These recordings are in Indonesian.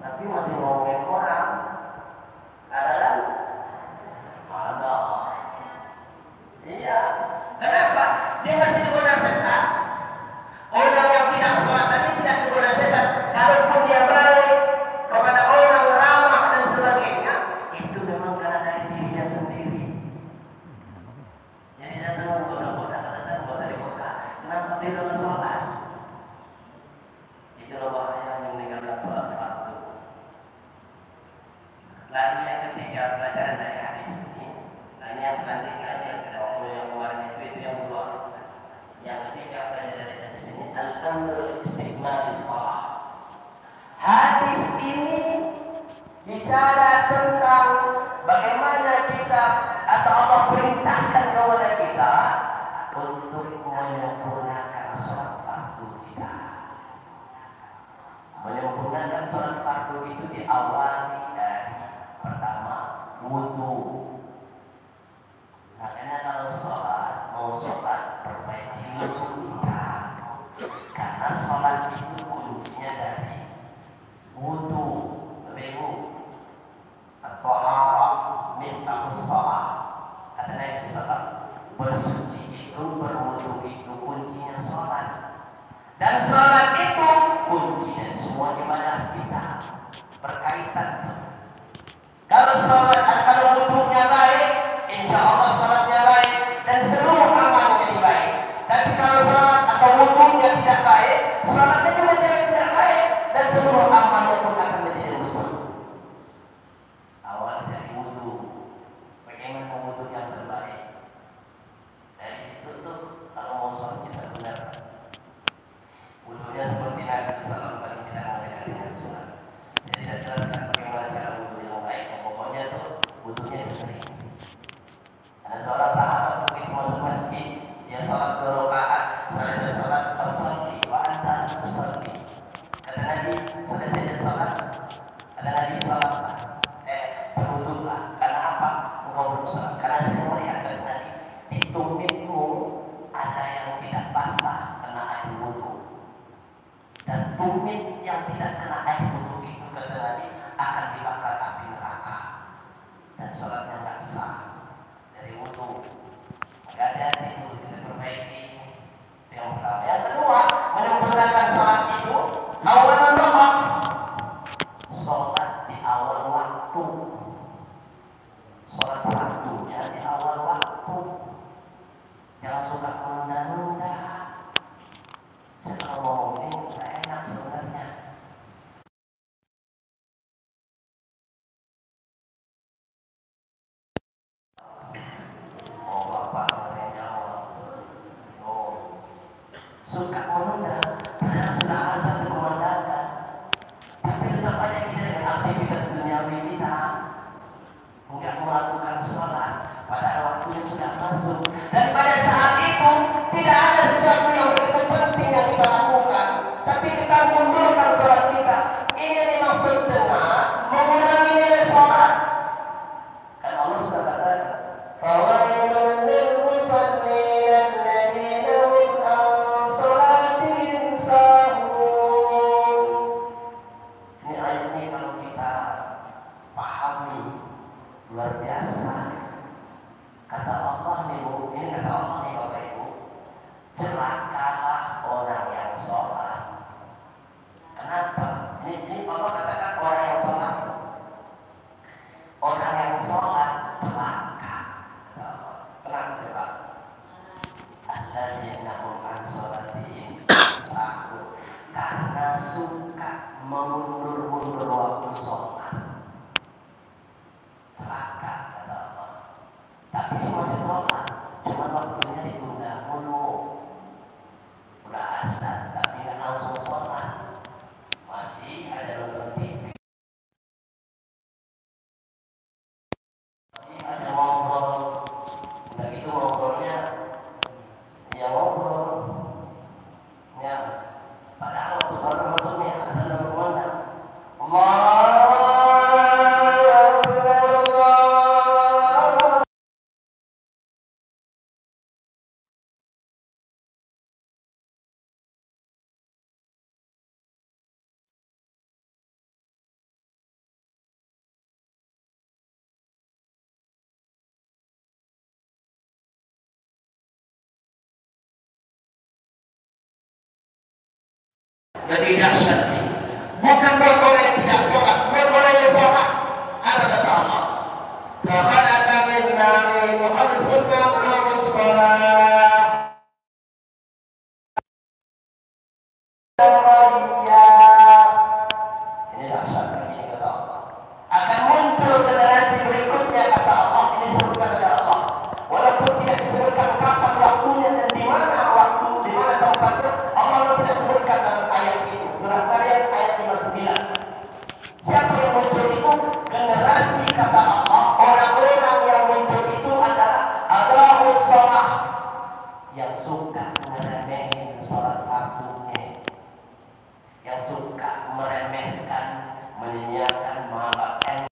Tapi masih ngomongin orang. Ada kan? Ada. Iya. Kenapa? Dia masih digoda setan. Orang yang tidak sholat tadi tidak digoda setan. Kalaupun dia balik kepada orang ramah dan sebagainya, itu memang karena dari dirinya sendiri. Jadi saya tahu goda-goda, kata saya goda di Mekah. Kenapa dia tidak sholat? Itulah bahaya meninggalkan sholat fardu. Lalu yang ketiga, pelajaran dari hadis ini. Nah ini yang selanjutnya aja. Kalau yang kemarin itu yang dua. Yang ketiga, pelajaran dari hadis ini, al-amru istiqmal sholat. Hadis ini bicara tentang bagaimana kita atau Allah perintahkan kepada kita untuk menyempurnakan sholat fardu kita. Menyempurnakan sholat fardu itu diawali dari pertama wudu. Makanya kalau mau sholat perbaiki wudu kita, karena sholat itu kuncinya dari wudu. Bebu atau harap minta sholat. Kata Nabi sholat bersuci itu berwudu itu kuncinya sholat. Dan sholat itu kunci dari semua ibadah kita, berkaitan. Kalau wudunya baik, insya Allah sholatnya baik dan seluruh amal jadi baik. Tapi kalau sholat atau wudunya tidak baik, sholatnya juga tidak baik dan seluruh amalnya pun akan menjadi rusak. Awal dari wudu, bagaimana wudu yang terbaik? Dari situ tuh kalau mau sholat kita benar. Wudunya seperti Nabi SAW baru kita mulai dari sholat. Jadi saya jelaskan bagaimana cara wudu yang baik. Pokoknya tuh wudunya diberi. Karena seorang sahabat begitu masuk masjid, dia sholat 2 rakaat. Selesai sholat, as-salli wa anta tusalli. Kata Nabi, selesai sholat, kata Nabi sholat, berwudulah. Karena apa? Engkau bersolat. Karena saya melihat dari tadi di tumitmu ada yang tidak basah kena air wudu. Dan tumit yang tidak kena air wudu itu kata Nabi akan dibakar api neraka dan sholatnya nggak sah dari wudu. Maka hati-hati itu kita perbaiki. Itu yang pertama. Yang kedua, menyempurnakan sholat itu awalan waktu. Sholat di awal waktu. Sholat waktunya di awal waktu. Yang suka menunda-nunda. Saya kalau ngomong ini nggak enak sebenarnya. Oh bapak yang jawab. Oh suka menunda. Padahal sudah azan dikumandangkan. Tapi tetap aja kita dengan aktivitas duniawi kita enggak melakukan sholat. Padahal waktunya sudah masuk. Dan pada saat itu tidak ada sesuatu yang begitu penting yang kita lakukan. Tapi kita mundurkan sholat kita. Ini dimaksud dengan mengurangi nilai sholat. Kan Allah sudah katakan, "Fawailun lil musallin alladziina hum an sholatihim sahun." Ini ayat ini kalau kita pahami luar biasa. Kata Allah nih Bu, ini kata Allah nih Bapak Ibu, celakalah orang yang sholat. Kenapa? Ini Allah katakan orang yang sholat. Orang yang sholat celaka. Kenapa celaka? Alladzina hum an sholatihim sahun. Karena suka mengundur-undur waktu sholat. Celaka kata Allah. Tapi sih masih sholat, cuma waktunya ditunda dulu. Udah azan, tapi nggak langsung sholat. Masih ada nonton TV, masih ada ngobrol. Udah gitu ngobrolnya, ya ngobrol. Ya, padahal waktu sholat masuknya azan dan berkumandang. Allah Lebih dahsyat nih. Bukan buat orang yang tidak sholat, buat orang yang sholat. Apa kata Allah? Fakhalafa min ba'dihim khalfun adaa'us shalah. Ini dahsyat, ini kata Allah. Akan muncul generasi berikutnya kata Allah. Ini disebutkan oleh Allah. Walaupun tidak disebutkan kapan waktunya dan di mana waktu, di mana tempatnya, Allah tidak sebutkan dalam ayat itu. Surah Maryam ayat 59. Siapa yang muncul itu? Generasi kata Allah. Orang-orang yang muncul itu adalah adaa'us shalah, yang suka meremehin sholat fardunya, yang suka meremehkan, menyanyiakan, menganggap enteng.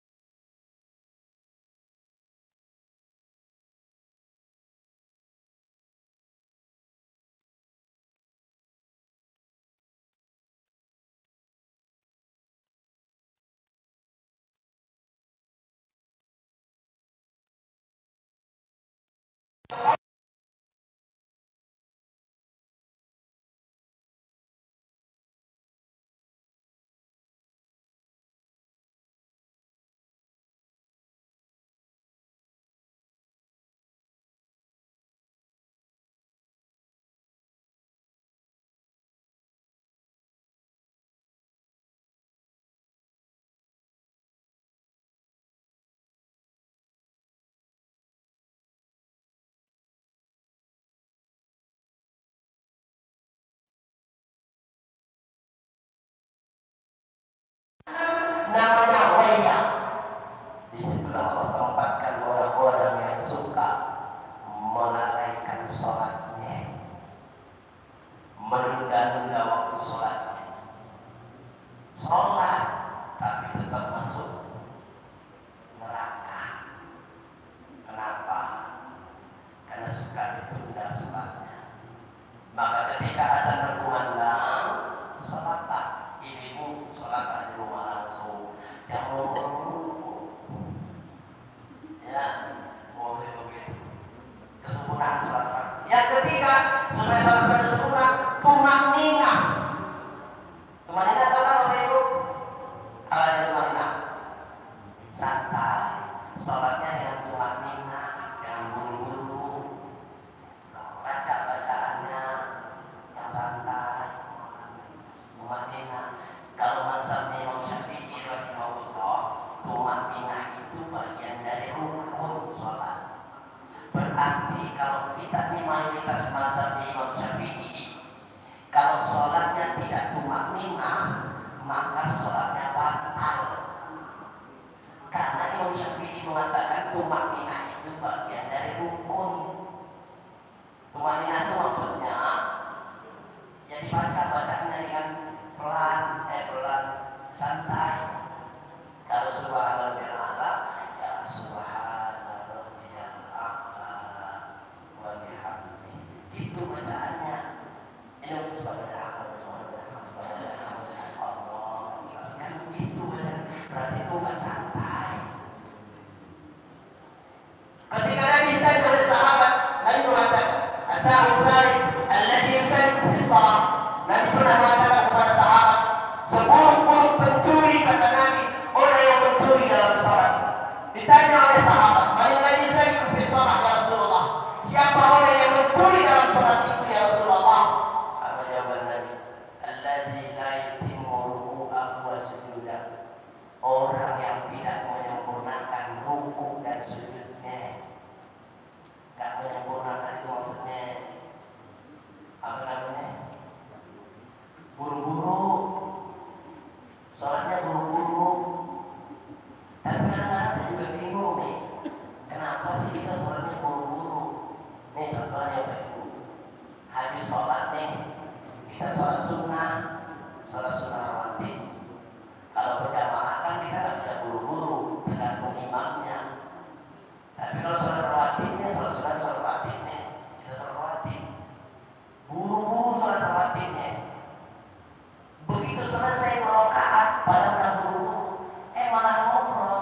Namanya waya. Di situlah Allah tempatkan orang-orang yang suka melalaikan sholatnya, menunda-nunda waktu sholatnya. Sholat tapi tetap masuk neraka. Kenapa? Karena suka ditunda sholatnya. Maka ketika azan berkumandang, sholatlah. Ibu sholatlah di rumah langsung. Jangan ya, boleh begitu. Kesempurnaan sholat fardu. Yang ketiga, supaya sholat fardu sempurna, tumanninah. Tumanninah tahu apa Ibu? Apa ada tumanninah? Santai. Sholatnya dengan tumanninah, jangan buru-buru. Baca bacaannya yang santai. Tumanninah. Kalau mazhabnya Imam Syafi'i rahimahullah, tumanninah itu bagian dari rukun sholat. Berarti kalau kita ini mayoritas mazhab Imam Syafi'i, kalau sholatnya tidak tumanninah, maka sholatnya batal. Karena Imam Syafi'i mengatakan tumanninah itu bagian dari rukun. Tumanninah itu maksudnya ya dibaca bacanya dengan pelan, santai. Kalau subhanallahil a'la, ya subhanallahil a'la wa bihamdihi. Itu bacaannya. Ini subhanallahil a'la, Allah. Yang itu bacaan. Berarti itu enggak santai. Ketika Nabi ditanya oleh sahabat, Nabi mengatakan, "As-sa'u salih alladhi yusaliku fi shalah." Nabi pernah mengatakan kepada sahabat, seburuk-buruk pencuri, kata Nabi, orang yang mencuri dalam salat. Ditanya oleh sahabat, "Man alladhi yusaliku fi shalah ya Rasulullah?" Siapa orang yang mencuri dalam salat itu ya Rasulullah? Apa jawaban Nabi? Alladzi la yutimmu ruku'ahu wa sujudah. Orang yang tidak menyempurnakan ruku dan sujudnya. Tidak menyempurnakan itu maksudnya apa namanya? Buru-buru. Sholatnya buru-buru. Tapi kadang-kadang saya juga bingung nih. Kenapa sih kita sholatnya buru-buru? Nih contohnya Pak Ibu. Habis sholat nih, kita sholat sunnah rawatib. Kalau berjamaah kan kita nggak bisa buru-buru, tergantung imamnya. Tapi kalau sholat rawatibnya, sholat rawatibnya, kita sholat rawatib. Buru-buru sholat rawatibnya. Begitu selesai rakaat, pada udah buru-buru, malah ngobrol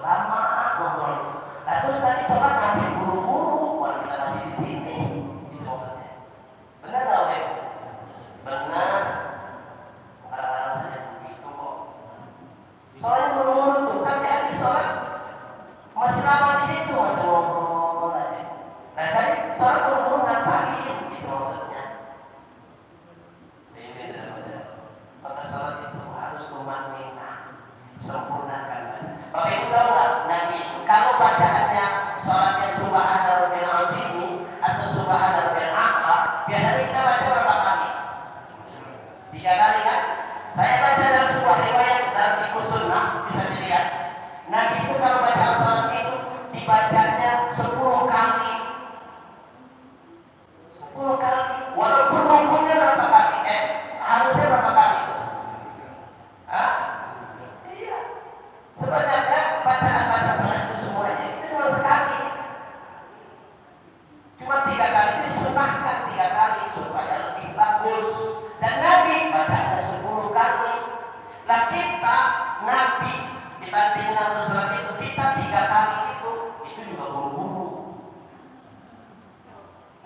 lama ngobrol. Nah, terus tadi sholat ngapain buru-buru? Kalau kita masih di sini, itu maksudnya. Benar nggak, Ibu? 3 kali kan? Saya baca dalam sebuah riwayat dalam Fiqh Sunnah, bisa dilihat. Nabi itu kalau baca salat itu dibacanya 10 kali. 10 kali. Walaupun rukunnya berapa kali? Harusnya berapa kali itu? Hah? Iya. Sebenarnya bacaan salat itu semuanya itu cuma sekali. Cuma 3 kali itu disunahkan 3 kali supaya lebih bagus. Dan Nabi bacanya 10 kali. Lah kita Nabi dibanding Nabi sholat itu kita 3 kali itu juga buru-buru.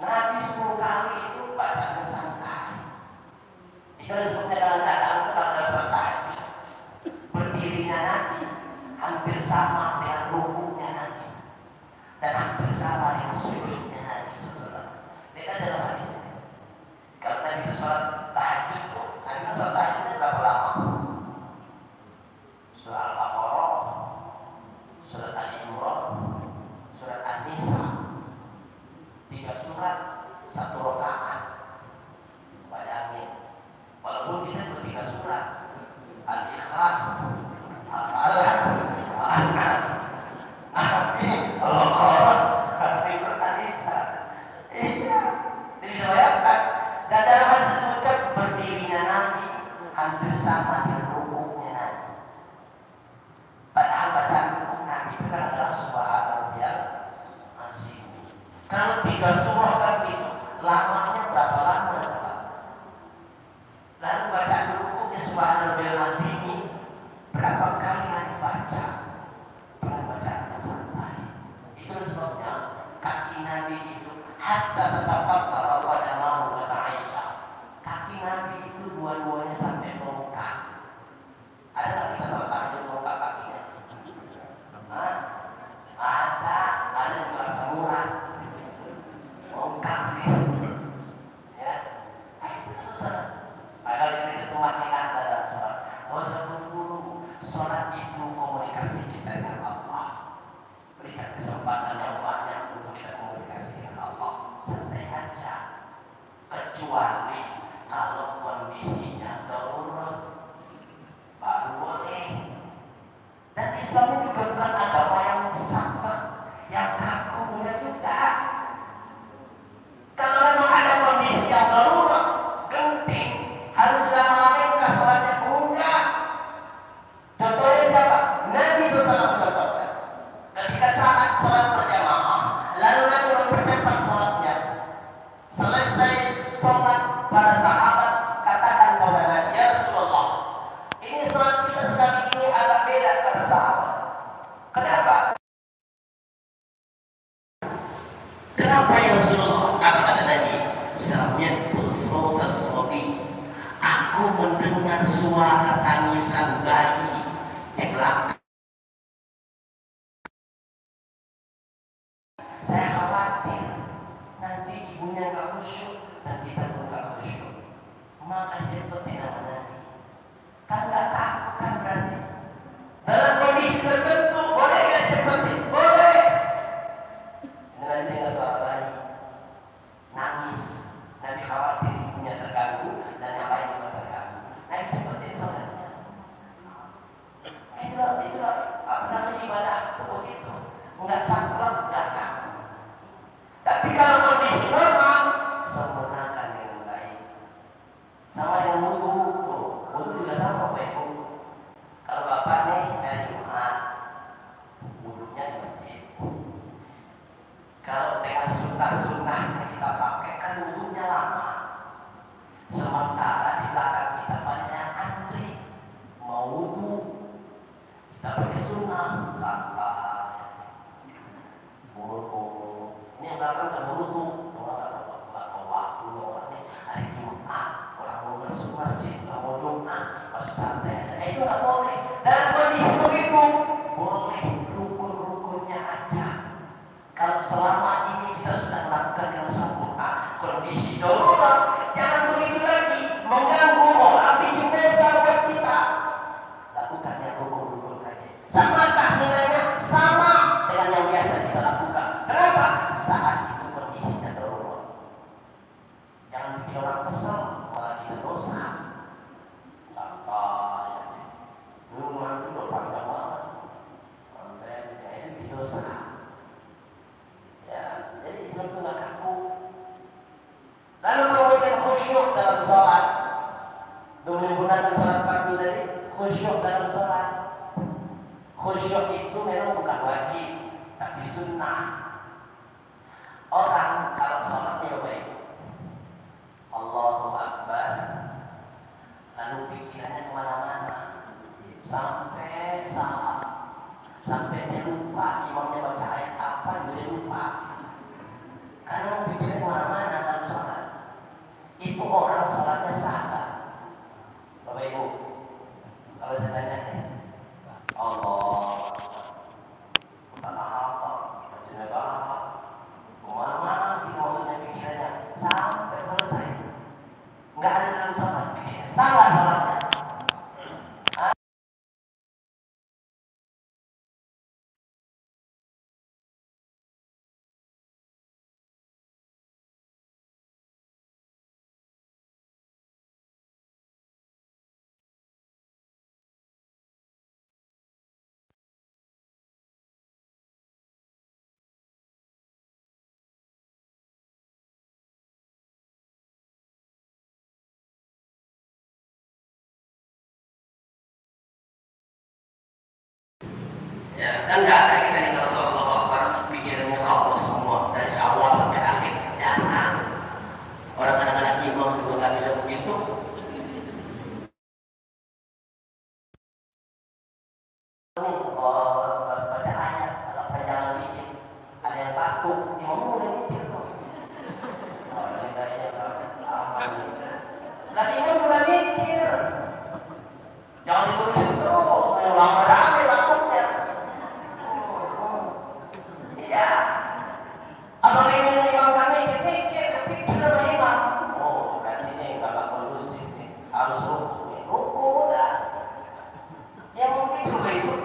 Nabi 10 kali itu bacanya santai. Itu sebetulnya kadang-kadang itu kalau dalam sholat tahajud berdirinya Nabi hampir sama dengan rukuknya Nabi dan hampir sama dengan sujudnya Nabi SAW. Lihat aja dalam hadis ini. Kalau Nabi itu sholat tahajud tuh, Nabi itu sholat tahajudnya berapa lama? Surah Al-Baqarah, surat Al-Imran, surat An-Nisa, 3 surat, 1 rakaat. Bayangin, walaupun kita itu 3 surat, Al-Ikhlas, Al-Falaq, Al-Nas, Nabi, Al-Baqarah, An-Nisa. Iya, jadi bisa bayangkan. Dan dalam hadis disebutkan berdirinya Nabi hampir sama dengan rukuknya Nabi. Padahal bacaan rukuk Nabi itu kan adalah subhanallahil azim. Kalau 3 surah kan gitu, lamanya berapa lama coba? Lalu bacaan rukuknya subhanallahil azim berapa kali Nabi baca? Dengan bacaan yang santai. Itu sebabnya kaki Nabi itu hatta tatafakkara qadamahu wa ta'isha. Kaki Nabi itu dua-duanya sampai bengkak. Ada nggak kita sholat tahajud bengkak kakinya? Hah? Ada juga semuran. Bengkak sih. Ya, itu susah. Padahal itu kemakmuran dalam sholat. Gak usah buru-buru. Sholat itu komunikasi kita dengan Allah. Berikan kesempatan yang banyak untuk kita komunikasi dengan Allah. Santai aja. Kecuali kalau kondisinya darurat baru boleh. Dan Islam ini juga bukan agama yang saklek, yang kaku, enggak juga. Kalau memang ada kondisi yang darurat, genting, harus dilama-lamakan sholatnya, enggak. Contohnya siapa? Nabi SAW contohkan. Ketika saat sholat berjamaah, lalu Nabi mempercepat sholatnya. Selesai sholat, para sahabat katakan kepada Nabi, ya Rasulullah, ini sholat kita sekali ini agak beda, kata sahabat. Kenapa? Kenapa ya Rasulullah? Apa kata Nabi? Sami'tu shawtas shabi. Aku mendengar suara tangisan bayi di belakang. Saya khawatir nanti ibunya nggak khusyuk dan kita pun nggak khusyuk. Maka cepetin sama Nabi. Kan nggak takut kan berarti. Dalam kondisi tertentu boleh nggak cepetin? Boleh. Nabi dengar suara bayi nangis. Nabi khawatir ibunya terganggu dan yang lain juga terganggu. Nabi cepetin sholatnya. Itulah apa namanya ibadah seperti itu. Enggak saklek, enggak kaku. Tapi kalau kondisi normal, sempurnakan dengan baik. Sama dengan wudu, wudu juga sama Bapak Ibu. Kalau Bapak nih hari Jumat, wudunya di masjid. Kalau dengan sunnah-sunnahnya kita pakai kan wudunya lama. Sementara di belakang kita banyak antri mau wudu. Kita pakai sunnah, santai. Buru-buru. Ini yang belakang kan buru-buru. Kalau waktu orang ini hari Jumat, orang mau masuk masjid, nggak mau Jumat, masuk santai aja. Itu nggak boleh. Dalam kondisi begitu, boleh rukun-rukunnya aja. Kalau selama ini kita sudah melakukan yang sempurna, kondisi darurat, jangan begitu lagi mengganggu orang, bikin desa buat kita. Lakukan yang rukun-rukun aja. Samakah nilainya? Sama dengan yang biasa kita lakukan. Kenapa? Saat itu kondisinya darurat. Jangan bikin orang kesel, malah kita dosa. Oh, ya. Rumah itu udah panjang banget. Sampai itu di dosa. Ya, jadi Islam itu nggak kaku. Lalu kemudian khusyuk dalam sholat. Menggunakan sholat fardu tadi, khusyuk dalam sholat. Khusyuk itu memang bukan wajib, tapi sunnah. Orang kalau sholatnya baik, Allahu Akbar, lalu pikirannya kemana-mana, sampai salah, sampai dia lupa imamnya baca ayat apa, dia lupa. Karena pikirannya kemana-mana dalam sholat. Itu orang sholatnya salah. Bapak Ibu, kalau saya tanya nih, Allah, kita apa, kita negara, kemana-mana kita maksudnya pikirannya sampai selesai, nggak ada dalam sholat pikirannya, salah sholatnya. Ya, kan nggak ada kita nih kalau sholat Allahu Akbar pikirannya Allah semua dari awal sampai akhir, jarang. Orang kadang-kadang imam juga nggak bisa begitu. Baca ayat, kalau jangan mikir, ada yang batuk, imam udah mikir tuh. Oh, ini kayaknya apa nih? Dan imam udah mikir, jangan diturusin terus, lama rame batuknya. Iya. Apalagi imam kami mikir, kepikir sama imam. Oh, berarti ini nggak kondusif nih, harus ruku. Ruku udah. Yang begitu ikut.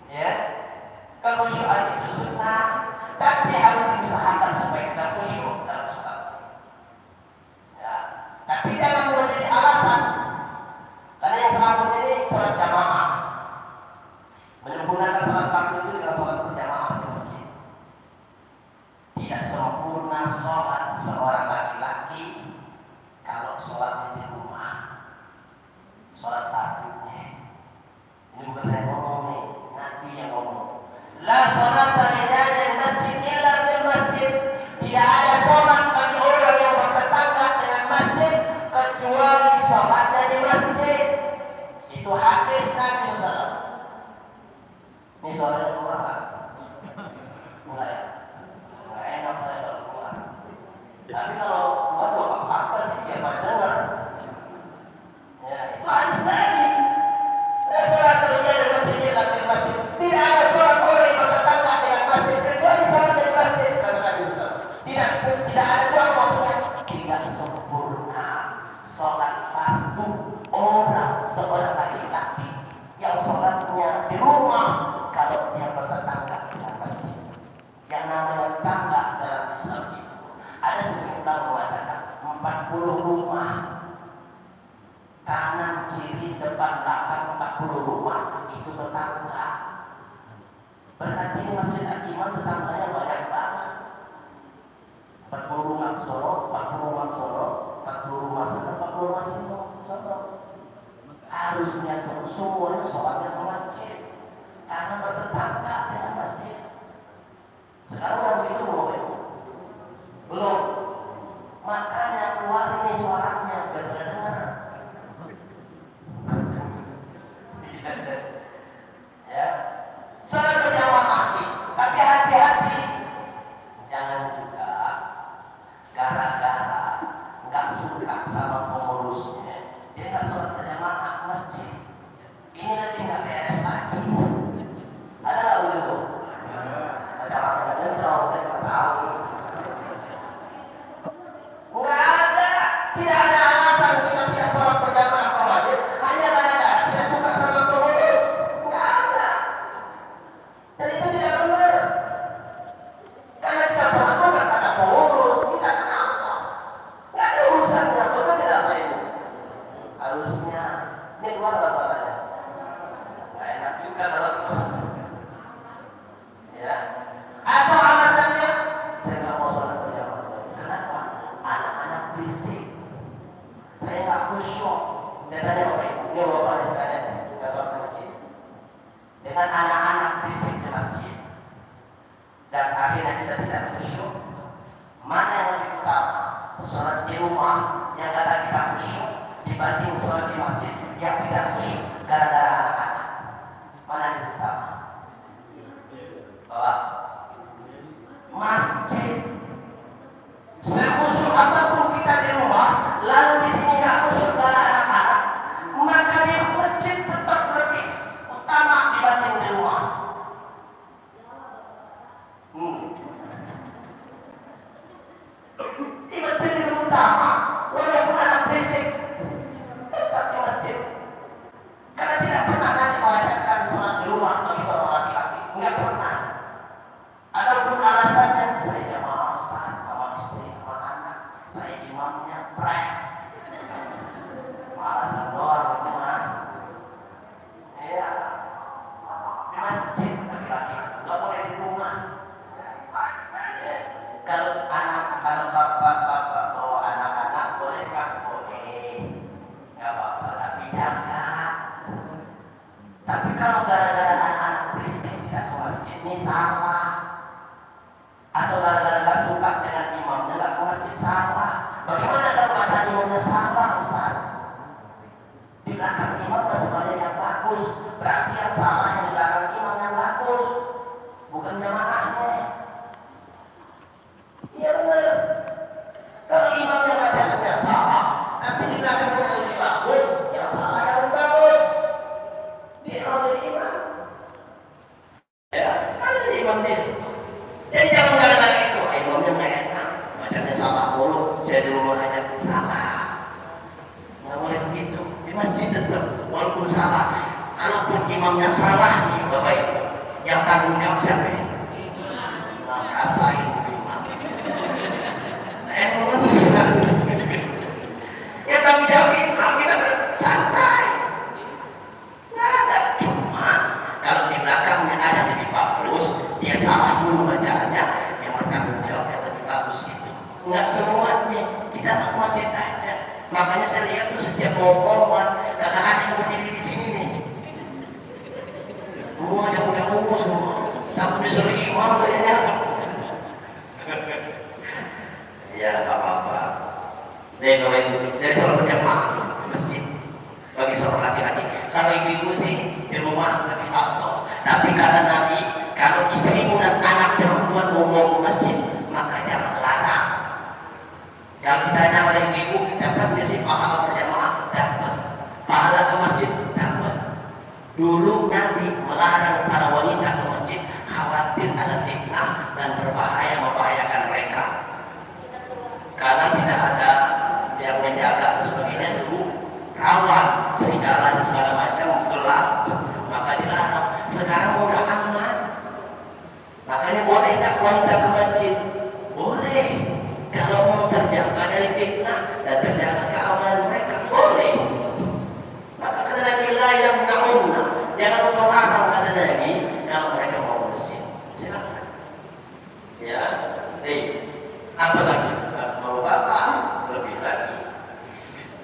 Ya, kekhusyuan itu sunnah, tapi harus diusahakan supaya kita khusyuk dalam sholat. Ya, tapi jangan menjadi alasan, karena yang selanjutnya ini sholat jamaah. Menyempurnakan sholat fardu itu dengan sholat berjamaah di masjid. Tidak sempurna sholat seorang laki-laki kalau sholatnya di rumah. Sholat fardunya. Ini bukan saya ngomong nih, Nabi yang ngomong. La salata lijalil masjid illa fil masjid. Tidak ada sholat bagi orang yang bertetangga dengan masjid kecuali sholatnya di masjid. Itu hadis Nabi SAW. Ini suaranya keluar nggak? Enggak ya? Enggak enak saya kalau keluar. Tapi kalau keluar juga apa sih biar pada dengar. Ya, itu hadis Nabi. La salata lijalil masjid illa fil masjid. Tidak ada sholat orang yang bertetangga dengan masjid kecuali sholat di masjid, kata Nabi SAW. Tidak ada dua, maksudnya tidak sempurna sholat fardu seorang laki-laki yang sholatnya di rumah kalau dia bertetangga dengan masjid. Yang namanya tangga dalam Islam itu ada sekitar mengatakan 40 rumah, kanan kiri depan belakang 40 rumah itu tetangga. Berarti ini masjid Al-Iman tetangganya banyak banget. 40 rumah Solo, 40 rumah Solo, 40 rumah sana, 40 rumah Solo. Harusnya tuh semuanya sholatnya ke masjid karena bertetangga dengan masjid. Sekarang orang begitu belum ya? Belum. Makanya keluar ini suaranya biar dengar. Ya, sholat berjamaah nih, tapi hati-hati, jangan juga gara-gara nggak suka sama pengurusnya, dia nggak sholat berjamaah ke masjid. Ini nanti nggak beres lagi. Ada nggak begitu? Ada orang yang jauh, saya nggak tahu. Nggak ada, tidak ada alasan kita tidak sholat berjamaah ke masjid hanya gara-gara tidak suka sama pengurus. Nggak ada. Dan itu tidak benar. Karena kita sholat bukan karena pengurus, kita kenapa? Nggak ada urusannya, betul tidak Pak khusyuk. Saya tanya Bapak Ibu, ini Bapak ada sekalian kita sholat di masjid dengan anak-anak berisik di masjid dan akhirnya kita tidak khusyuk. Mana yang lebih utama? Sholat di rumah yang kata kita khusyuk dibanding sholat di masjid yang tidak khusyuk gara-gara anak-anak. Mana yang lebih utama? Bapak, masjid. Sekhusyuk apapun kita di rumah, lalu di sini nggak khusyuk gara anak-anak, maka di masjid tetap lebih utama dibanding di rumah. Di masjid lebih utama, walaupun anak berisik, tetap di masjid. Karena tidak pernah nanti mengadakan sholat di rumah bagi seorang laki-laki, nggak pernah. Adapun alasannya, saya jamaah Ustaz, sama istri, sama anak, saya imamnya prek, alasan doang teman. Iya, di masjid laki-laki, nggak boleh di rumah. Kalau bapak bawa anak-anak boleh kan? Boleh, nggak apa-apa, tapi jaga. Tapi kalau gara-gara anak-anak berisik tidak ke masjid, ini salah. Atau gara-gara gak suka dengan imamnya gak ke masjid, salah. Bagaimana kalau baca imamnya salah, Ustaz? Di belakang imam masih banyak yang bagus, berarti yang salah yang di belakang imam yang bagus, bukan jamaahnya. Iya benar. Kalau imamnya bacanya salah, tapi di belakangnya yang lebih bagus, yang salah yang lebih bagus. Dia kalau jadi imam, ya, ada jadi imam dia. Jadi jangan gara-gara itu, imamnya nggak enak, bacanya salah mulu, saya di rumah aja salah. Nggak boleh begitu. Di masjid tetap, walaupun salah. Kalaupun imamnya salah nih Bapak Ibu, yang tanggung jawab siapa ini? Nah, rasain imam. Emang benar. Yang tanggung jawab imam, kita santai. Nggak ada, cuman kalau di belakangnya ada lebih bagus, dia salah dulu bacaannya, yang bertanggung jawab yang lebih bagus itu. Nggak semuanya, kita ke masjid aja. Makanya saya lihat tuh setiap mau komat, kagak ada yang berdiri di sini nih. Semuanya udah umur semua, takut disuruh imam kayaknya. Ya nggak apa-apa. Dari sholat berjamaah masjid bagi seorang laki-laki. Kalau ibu-ibu sih di rumah lebih afdol. Tapi kata Nabi, kalau istrimu dan anak perempuan mau ke masjid, maka jangan larang. Kalau ditanya oleh ibu, dapat nggak sih pahala berjamaah? Dapat. Pahala ke masjid? Dapat. Dulu Nabi melarang para wanita ke masjid, khawatir ada fitnah dan berbahaya, membahayakan mereka. Karena tidak ada yang menjaga dan sebagainya, dulu rawan, serigala dan segala macam gelap, maka dilarang. Sekarang udah aman, makanya boleh nggak wanita ke masjid? Boleh, kalau mau terjaga dari fitnah dan terjaga keamanan mereka, boleh. Maka kata Nabi, la yang naunna, jangan kau larang, kata Nabi, kalau mereka mau ke masjid. Silakan. Ya, apa lagi? Mau apa? Lebih lagi.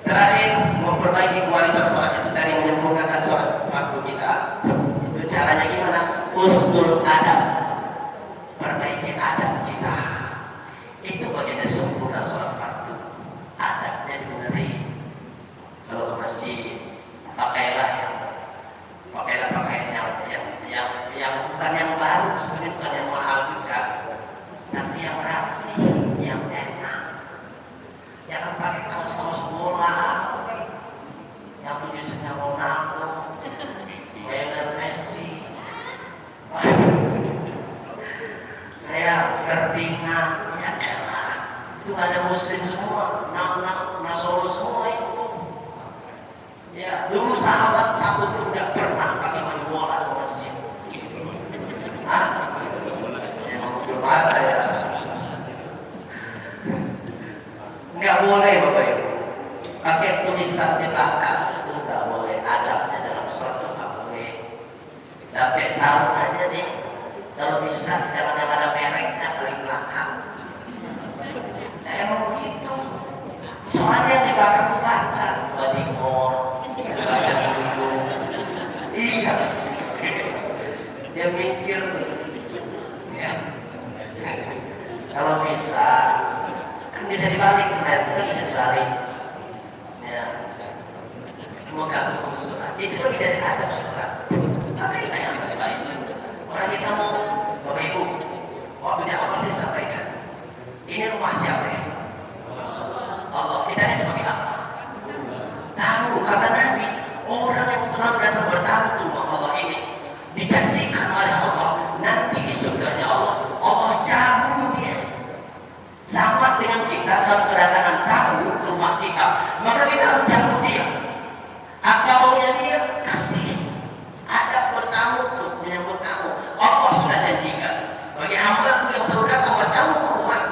Terakhir, memperbaiki kualitas sholat itu dari menyempurnakan sholat fardu kita. Itu caranya gimana? Husnul adab, perbaiki adab kita. Itu bagian dari sempurna sholat fardu. Adabnya dibenerin. Kalau ke masjid, pakailah pakaian yang bukan yang baru, sebenarnya bukan yang mahal juga, tapi yang rapi, yang enak. Jangan pakai kaos-kaos bola yang tulisannya Ronaldo, Lionel Messi, Ferdinand, ya elah. Itu ada muslim semua, Nasoro semua itu. Ya, dulu sahabat satu pun nggak pernah pakai baju bola ke masjid. Belum ada ya. Nggak boleh Bapak Ibu. Pakai tulisan di belakang itu nggak boleh. Adabnya dalam sholat itu nggak boleh. Sampai sarung aja nih, kalau bisa jangan yang ada mereknya paling belakang. Emang begitu. Soalnya yang di belakang itu baca bisa dibalik, kita bisa dibalik. Ya, semoga sholat itu lagi dari adab sholat. Apa yang baik? Orang kita mau, Bapak Ibu, waktu di awal saya sampaikan, ini rumah siapa ya? Allah. Kita ini sebagai apa? Tamu. Kata Nabi, orang yang selalu datang bertamu ke rumah Allah ini dijanjikan oleh Allah nanti di surganya Allah, Allah jamu dia. Sama dengan kita kalau kedatangan tamu ke rumah kita, maka kita harus jamu dia. Apa maunya dia? Kasih. Ada bertamu tuh, menyambut tamu. Allah sudah janjikan bagi hamba yang selalu datang bertamu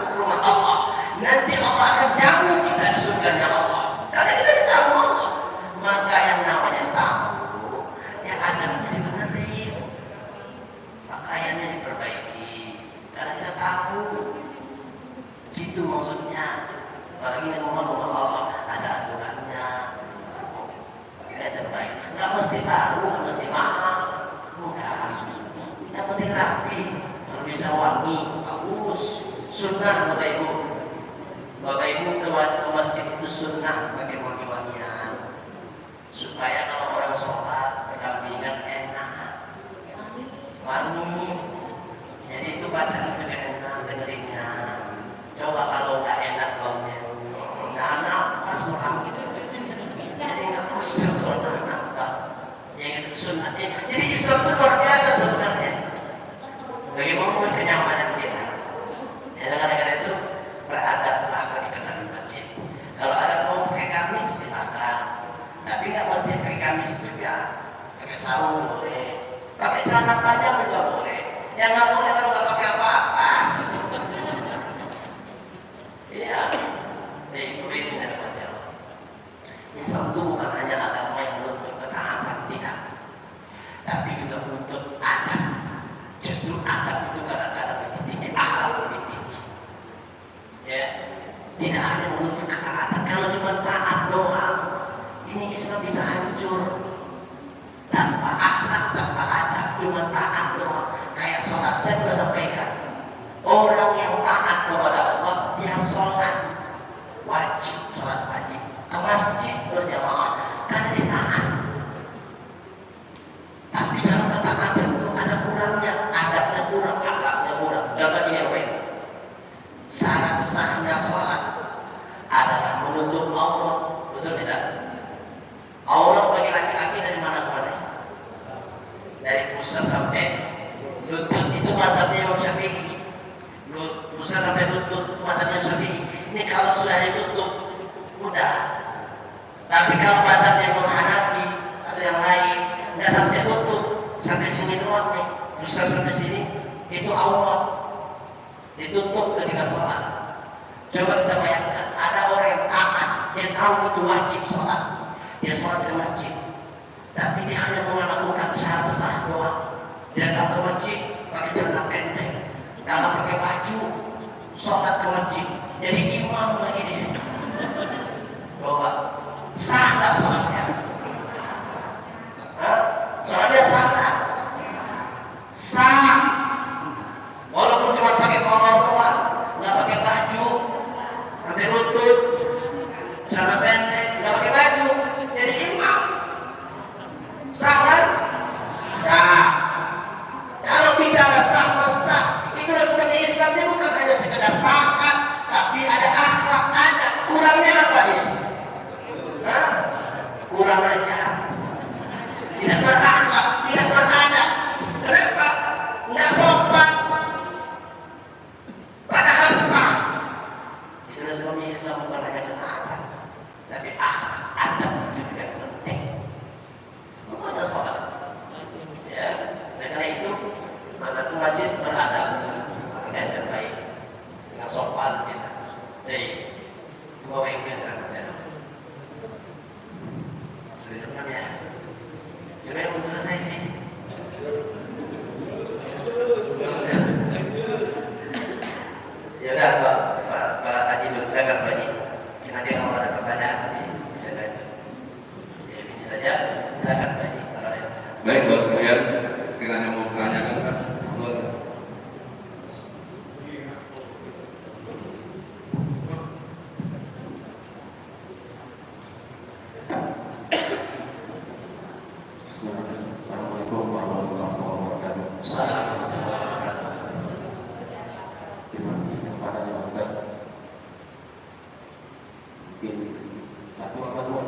ke rumah Allah, nanti Allah akan jamu kita di surganya Allah. Karena kita ditamu Allah. Maka yang namanya tamu, yang adabnya dibenerin, pakaiannya diperbaiki. Karena kita tamu. Gitu maksudnya. Apalagi di rumah Allah ada aturannya. Kita terbaik. Nggak mesti baru, nggak mesti mahal. Bukan. Yang penting rapi. Kalau bisa wangi, bagus. Sunnah Bapak Ibu. Bapak Ibu ke masjid itu sunnah pakai wangi-wangian. Supaya kalau orang sholat berdampingan enak. Wangi. Jadi itu bacaan juga enak dengerinnya. Coba kalau nggak enak baunya, nggak nafas orang gitu. Jadi nggak khusyuk kalau nggak nafas. Yang itu sunnahnya. Jadi Islam itu luar biasa sebenarnya. Bagaimana kenyamanan kita. Ya, kadang-kadang itu beradablah ketika di masjid. Kalau ada mau pakai gamis silakan. Tapi nggak mesti pakai gamis juga. Pakai sarung boleh. Pakai celana panjang juga boleh. Yang nggak boleh kalau nggak pakai apa-apa. Iya, baik-baik dengan Allah. Islam itu bukan hanya agama yang menuntut ketaatan, tidak, tapi juga menuntut adab. Justru adab itu kadang-kadang lebih tinggi, akhlak lebih tinggi. Ya, tidak hanya menuntut ketaatan. Kalau cuma taat doang, ini Islam bisa hancur. Tanpa akhlak, tanpa adab, cuma taat doang. Kayak sholat, saya sudah sampaikan. Orang yang taat kepada Allah, dia sholat wajib, sholat wajib ke masjid berjamaah karena dia taat. Tapi dalam ketaatan itu ada kurangnya, adabnya kurang, akhlaknya kurang. Contoh ini apa ini? Syarat sahnya sholat adalah menutup aurat, betul tidak? Aurat bagi laki-laki dari mana ke mana? Dari pusar sampai lutut, itu mazhabnya Imam Syafi'i. Pusat sampai lutut mazhabnya Syafi'i. Ini kalau sudah ditutup udah. Tapi kalau mazhabnya Imam Hanafi atau yang lain nggak sampai lutut, sampai sini doang nih, pusat sampai sini, itu aurat, ditutup ketika sholat. Coba kita bayangkan, ada orang yang taat, dia tahu itu wajib sholat, dia sholat di masjid, tapi dia hanya melakukan syarat sah doang. Dia datang ke masjid pakai celana pendek, nggak pakai baju, sholat ke masjid, jadi imam lagi dia. Coba, sah nggak sholatnya? Sholatnya sah nggak? Sah, walaupun cuma pakai kolor doang, nggak pakai baju, pakai lutut, celana pendek, nggak pakai baju, jadi imam. Sah kan? Sah. Kalau bicara sah, itu sebenarnya Islam ini bukan hanya sekedar taat, tapi ada akhlak, ada kurangnya apa dia? Kurang ajar, tidak berakhlak, tidak beradab. Kenapa? Nggak sopan. Padahal sah. Itu sebenarnya Islam bukan hanya ketaatan, tapi akhlak, adab itu juga penting. Semuanya sholat. Ya, karena itu kata wajib beradab, yang terbaik, dengan sopan kita. Jadi, dua minggu yang terakhir. Sudah jam 6 ya. Sudah belum selesai. Assalamualaikum warahmatullahi wabarakatuh. Assalamualaikum warahmatullahi wabarakatuh. Terima kasih kesempatannya Ustaz. Mungkin satu atau dua.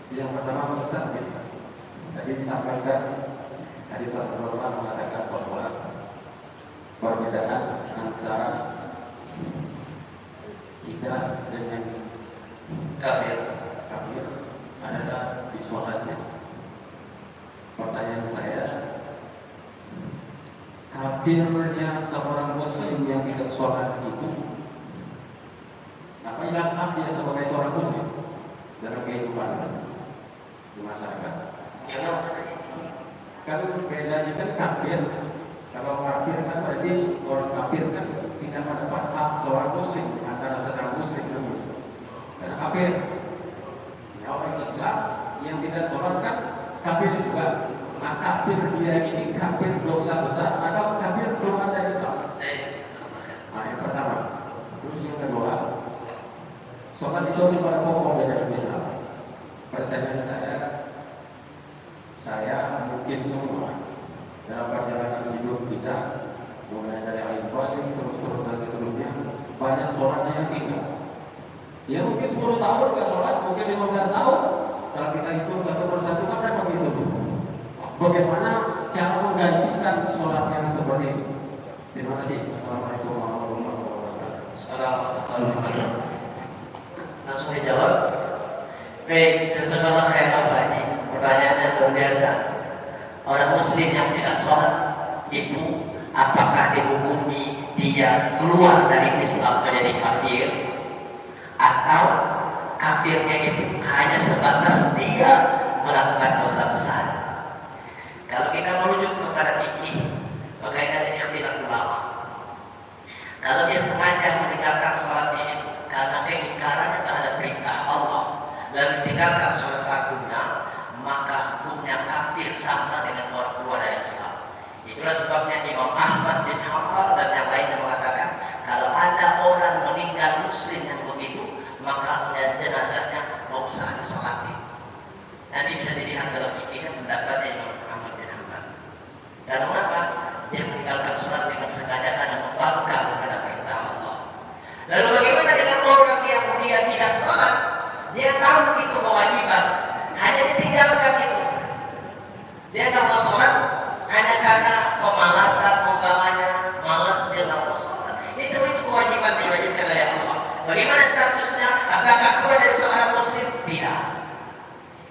Yang pertama Ustaz, tadi disampaikan hadis Rasulullah mengatakan bahwa perbedaan antara kita dengan Kafir. adalah di sholatnya. Pertanyaan saya, kafirnya seorang muslim yang tidak sholat itu apa yang hak dia sebagai seorang muslim dalam kehidupan di masyarakat? Gimana maksudnya? Kan bedanya kan kafir. Kalau kafir kan berarti orang kafir kan tidak mendapat hak seorang muslim antara seorang muslim dan muslim. Karena kafir. Ya, orang Islam yang tidak sholat kan kafir juga. Nah, kafir dia ini kafir dosa besar atau kafir keluar dari Islam? Nah, yang pertama. Terus yang kedua, sholat itu pada pokok dari Islam. Pertanyaan saya mungkin semua dalam perjalanan hidup kita, mulai dari akhir wajib terus dan seterusnya, banyak sholatnya yang tinggal. Ya mungkin 10 tahun nggak sholat, mungkin 15 tahun. Kalau kita hitung satu persatu kan berapa gitu? Bagaimana cara menggantikan sholat yang seperti ini? Terima kasih. Assalamualaikum warahmatullahi wabarakatuh. Assalamualaikum warahmatullahi wabarakatuh. Langsung dijawab. Baik, jazakallah khairan Pak Haji. Pertanyaannya luar biasa. Orang muslim yang tidak sholat itu apakah dihukumi dia keluar dari Islam menjadi kafir, atau kafirnya itu hanya sebatas dia melakukan dosa besar? Kalau kita merujuk kepada fikih, maka ini ada ikhtilaf ulama. Kalau dia sengaja meninggalkan sholatnya itu karena keingkarannya terhadap perintah Allah, lalu meninggalkan sholat fardunya, maka hukumnya kafir sama dengan orang keluar dari Islam. Itulah sebabnya Imam Ahmad bin Hanbal dan yang lainnya mengatakan kalau ada orang meninggal muslim yang begitu, maka jenazahnya mau usah disolatin. Nanti bisa dilihat dalam fikihnya pendapatnya Imam Ahmad bin Hanbal. Dan mengapa? Dia meninggalkan sholat dengan sengaja karena membangkang terhadap perintah Allah. Lalu bagaimana dengan orang yang dia tidak sholat? Dia tahu itu kewajiban, hanya ditinggalkan itu. Dia nggak mau sholat hanya karena pemalasan, umpamanya malas dia nggak mau sholat. Itu kewajiban diwajibkan oleh Allah. Bagaimana statusnya? Apakah keluar dari seorang muslim? Tidak.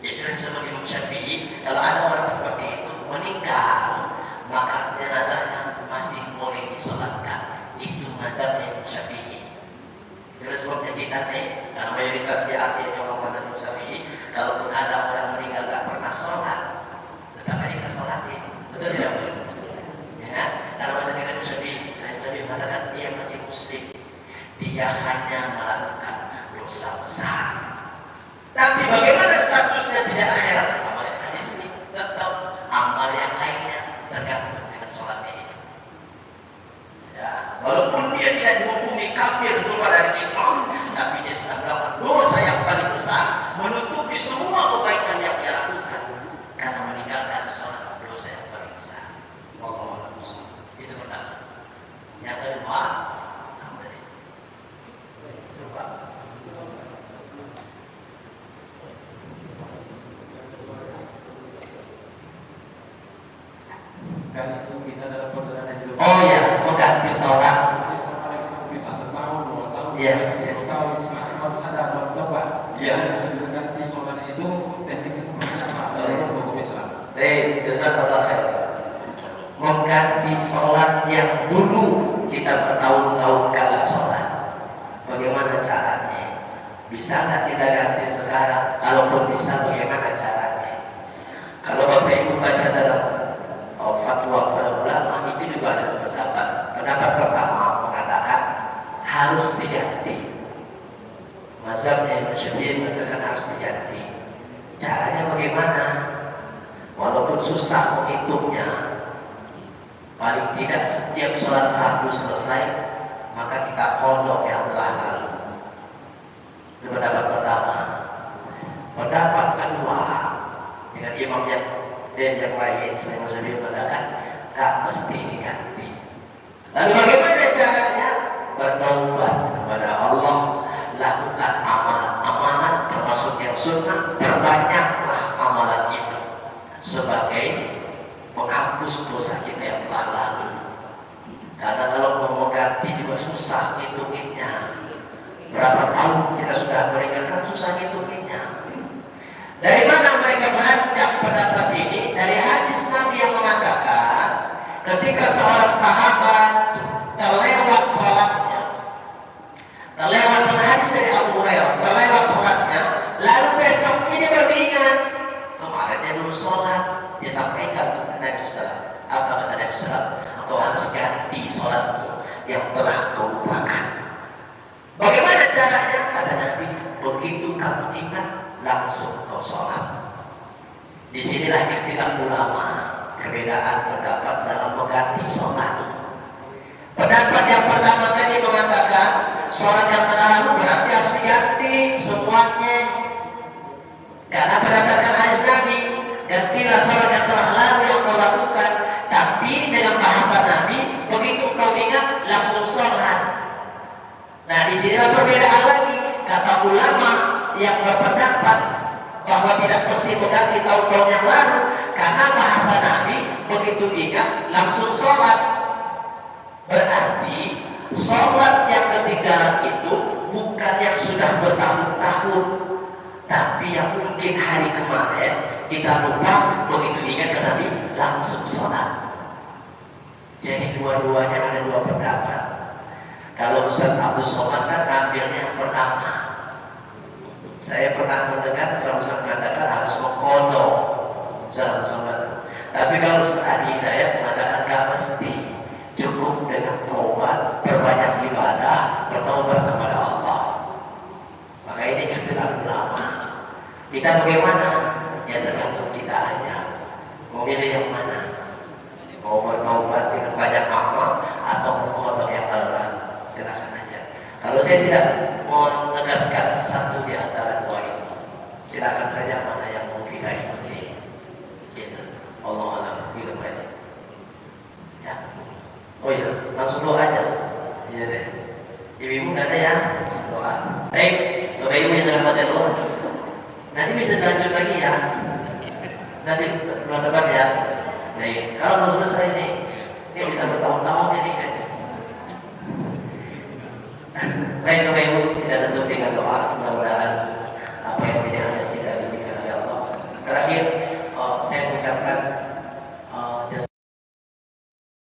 Itu disebut Imam Syafi'i. Kalau ada orang seperti itu meninggal, maka jenazahnya masih boleh disolatkan. Itu mazhabnya Imam Syafi'i. Itu sebabnya kita nih, karena mayoritas di Asia itu orang mazhab Imam Syafi'i. Kalaupun ada orang meninggal nggak pernah sholat, tetap aja kita sholatin. Betul tidak? Ya, karena mazhab kita Imam Syafi'i. Imam Syafi'i mengatakan dia masih muslim. Dia hanya melakukan dosa besar. Tapi bagaimana statusnya tidak akhirat? Sama dengan hadis ini, tetap amal yang lainnya tergantung dengan sholatnya itu. Ya, walaupun dia tidak dihukumi kafir keluar dari Islam, tapi dia sudah melakukan dosa yang paling besar, menutupi semua kebaikan yang dia lakukan karena meninggalkan sholat dosa yang paling besar. Wallahu a'lam bishawab. Itu pertama. Yang kedua, Dan itu kita dalam perjalanan hidup. oh ya, udah di sholat. Bisa 1 tahun, 2 tahun, Iya, 10 tahun, sekarang baru sadar, baru coba. Iya. Dan ganti sholat itu tekniknya seperti apa? Dalam hukum Islam. Jazakallah khair. Mengganti sholat yang dulu kita bertahun-tahun kala sholat. Bagaimana caranya? Bisa nggak kita ganti sekarang? Kalaupun bisa, bagaimana caranya? Kalau Bapak Ibu baca dalam fatwa para ulama, itu juga ada pendapat. Pendapat pertama mengatakan harus diganti. Mazhabnya Imam Syafi'i mengatakan harus diganti. Caranya bagaimana? Walaupun susah menghitungnya, paling tidak setiap sholat fardu selesai, maka kita kodok yang telah lalu. Itu pendapat pertama. dan yang lain saya lebih mengatakan tak mesti diganti. Lalu bagaimana caranya? Bertaubat kepada Allah, lakukan amalan-amalan termasuk yang sunnah, perbanyaklah amalan itu sebagai menghapus dosa kita yang telah lalu. Karena kalau mau ganti juga susah hitungnya. Berapa tahun kita sudah meninggalkan, susah hitungnya. Dari mana mereka beranjak pendapat ini? Dari hadis Nabi yang mengatakan ketika seorang sahabat terlewat sholatnya, terlewat hadis dari Abu Hurairah, terlewat sholatnya, lalu besok ini baru ingat kemarin dia belum sholat, dia sampaikan kepada Nabi Sallallahu. Apa kata Nabi Sallallahu? Engkau harus ganti sholatmu yang telah kau lupakan. Bagaimana caranya? Kata Nabi, begitu kamu ingat langsung kau sholat. Disinilah ikhtilaf ulama, perbedaan pendapat dalam mengganti sholat. Pendapat yang pertama tadi mengatakan sholat yang telah lalu berarti harus diganti semuanya. Karena berdasarkan hadis Nabi, gantilah sholat yang telah lalu yang kau lakukan. Tapi dengan bahasa Nabi, begitu kau ingat langsung sholat. Nah, di sinilah perbedaan lagi. Kata ulama yang berpendapat bahwa tidak mesti mengganti tahun-tahun yang lalu, karena bahasa Nabi begitu ingat langsung sholat. Berarti sholat yang ketinggalan itu bukan yang sudah bertahun-tahun, tapi yang mungkin hari kemarin kita lupa, begitu ingat ke Nabi langsung sholat. Jadi dua-duanya ada dua pendapat. Kalau Ustaz Abdul Somad kan ambilnya yang pertama. Saya pernah mendengar Ustaz mengatakan harus mengkodok Ustaz Somad. Tapi kalau Ustaz Adi Hidayat mengatakan gak mesti, cukup dengan taubat, perbanyak ibadah, bertaubat kepada Allah. Maka ini ikhtilaf ulama. Kita bagaimana? Ya tergantung kita aja. Mau pilih yang mana? Mau bertaubat dengan banyak amal atau mengkodok yang lalu? Silakan aja. Kalau saya tidak mau menegaskan satu di antara dua itu, silakan saja mana yang mau kita ikuti. Gitu. Allah alam, gitu aja. Ya. Oh iya, langsung doa aja. Iya deh. Ibu-ibu nggak ada ya? Langsung doa. Baik, Bapak Ibu yang dirahmati Allah. Nanti bisa lanjut lagi ya. Nanti bulan depan ya. Baik. Kalau belum selesai nih, ini bisa bertahun-tahun ini kan. Baik Bapak Ibu, kita tutup dengan doa. Mudah-mudahan apa yang tidak ada kita diberikan oleh Allah. Terakhir, saya mengucapkan